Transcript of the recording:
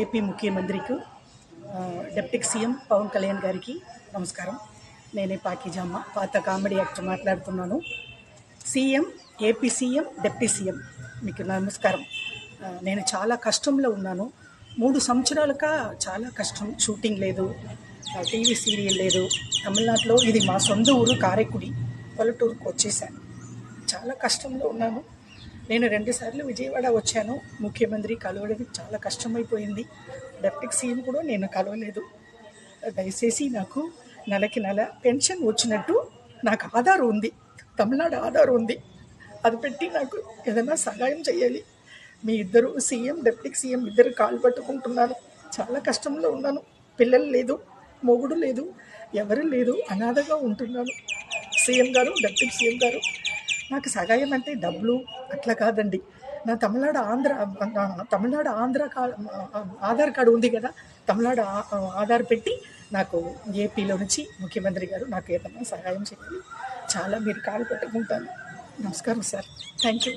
AP ముఖ్యమంత్రికి deputy CM Pawan Kalyan గారికి నమస్కారం. నేనే పాకిజామ్మ, పాత కామెడీ యాక్టర్ మాట్లాడుతున్నాను. CM, AP CM, deputy CM మీకు నమస్కారం. నేను చాలా కష్టంలో ఉన్నాను. 3 సంవత్సరాలుగా చాలా కష్టం. షూటింగ్ లేదు, టీవీ సీరియల్ లేదు. తమిళనాడులో ఇది మా సొంత ఊరు కారైకుడి, పల్లెటూరుకు వచ్చేసాను. చాలా కష్టంలో ఉన్నాను. నేను 2 సార్లు విజయవాడ వచ్చాను. ముఖ్యమంత్రి కలవడానికి చాలా కష్టమైపోయింది. డిప్యూటీ సీఎం కూడా నేను కలవలేదు. దయచేసి నాకు నెలకి నెల పెన్షన్ వచ్చినట్టు నాకు ఆధార్ ఉంది, తమిళనాడు ఆధార్ ఉంది, అది పెట్టి నాకు ఏదైనా సహాయం చేయాలి. మీ ఇద్దరు సీఎం, డిప్యూటీ సీఎం ఇద్దరు కాలు పట్టుకుంటున్నాను. చాలా కష్టంలో ఉన్నాను. పిల్లలు లేదు, మొగుడు లేదు, ఎవరు లేదు, అనాథగా ఉంటున్నాను. సీఎం గారు, డిప్యూటీ సీఎం గారు, నాకు సహాయం అంటే డబ్బులు అట్లా కాదండి. నా తమిళనాడు ఆంధ్ర ఆధార్ కార్డు ఉంది కదా, తమిళనాడు ఆధార్ పెట్టి నాకు ఏపీలో నుంచి ముఖ్యమంత్రి గారు నాకు ఏదైనా సహాయం చేయాలి. చాలా మీరు కాలు పెట్టుకుంటాను. నమస్కారం సార్, థ్యాంక్ యూ.